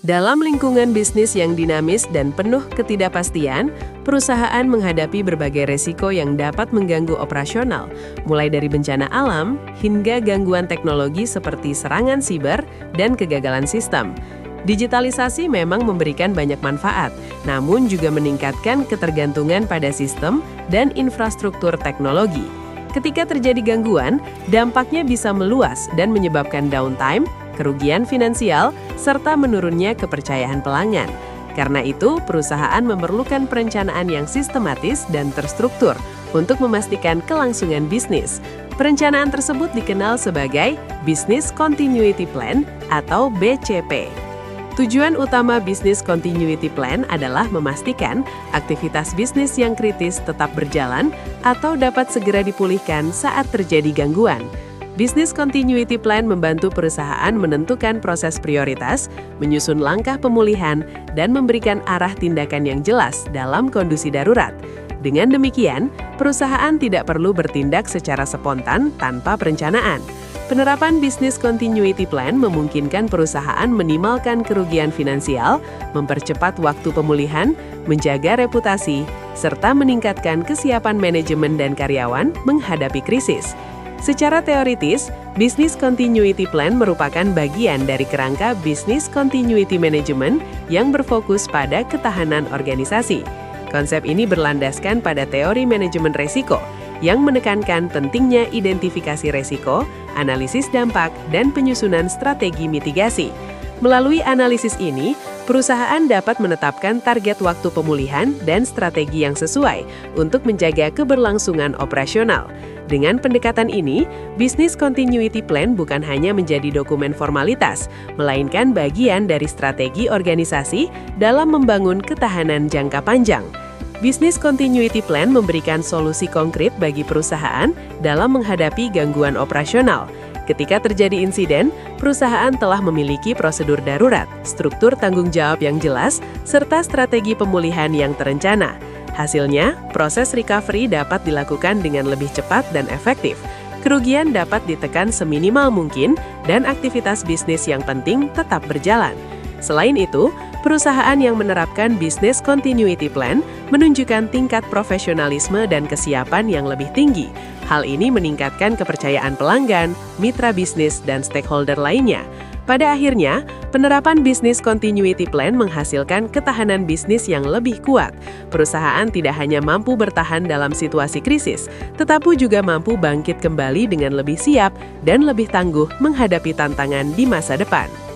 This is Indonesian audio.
Dalam lingkungan bisnis yang dinamis dan penuh ketidakpastian, perusahaan menghadapi berbagai resiko yang dapat mengganggu operasional, mulai dari bencana alam hingga gangguan teknologi seperti serangan siber dan kegagalan sistem. Digitalisasi memang memberikan banyak manfaat, namun juga meningkatkan ketergantungan pada sistem dan infrastruktur teknologi. Ketika terjadi gangguan, dampaknya bisa meluas dan menyebabkan downtime, kerugian finansial, serta menurunnya kepercayaan pelanggan. Karena itu, perusahaan memerlukan perencanaan yang sistematis dan terstruktur untuk memastikan kelangsungan bisnis. Perencanaan tersebut dikenal sebagai Business Continuity Plan atau BCP. Tujuan utama Business Continuity Plan adalah memastikan aktivitas bisnis yang kritis tetap berjalan atau dapat segera dipulihkan saat terjadi gangguan. Business Continuity Plan membantu perusahaan menentukan proses prioritas, menyusun langkah pemulihan, dan memberikan arah tindakan yang jelas dalam kondisi darurat. Dengan demikian, perusahaan tidak perlu bertindak secara spontan tanpa perencanaan. Penerapan Business Continuity Plan memungkinkan perusahaan minimalkan kerugian finansial, mempercepat waktu pemulihan, menjaga reputasi, serta meningkatkan kesiapan manajemen dan karyawan menghadapi krisis. Secara teoritis, Business Continuity Plan merupakan bagian dari kerangka Business Continuity Management yang berfokus pada ketahanan organisasi. Konsep ini berlandaskan pada teori manajemen resiko, yang menekankan pentingnya identifikasi resiko, analisis dampak, dan penyusunan strategi mitigasi. Melalui analisis ini, perusahaan dapat menetapkan target waktu pemulihan dan strategi yang sesuai untuk menjaga keberlangsungan operasional. Dengan pendekatan ini, Business Continuity Plan bukan hanya menjadi dokumen formalitas, melainkan bagian dari strategi organisasi dalam membangun ketahanan jangka panjang. Business Continuity Plan memberikan solusi konkret bagi perusahaan dalam menghadapi gangguan operasional. Ketika terjadi insiden, perusahaan telah memiliki prosedur darurat, struktur tanggung jawab yang jelas, serta strategi pemulihan yang terencana. Hasilnya, proses recovery dapat dilakukan dengan lebih cepat dan efektif. Kerugian dapat ditekan seminimal mungkin, dan aktivitas bisnis yang penting tetap berjalan. Selain itu, perusahaan yang menerapkan Business Continuity Plan menunjukkan tingkat profesionalisme dan kesiapan yang lebih tinggi. Hal ini meningkatkan kepercayaan pelanggan, mitra bisnis, dan stakeholder lainnya. Pada akhirnya, penerapan Business Continuity Plan menghasilkan ketahanan bisnis yang lebih kuat. Perusahaan tidak hanya mampu bertahan dalam situasi krisis, tetapi juga mampu bangkit kembali dengan lebih siap dan lebih tangguh menghadapi tantangan di masa depan.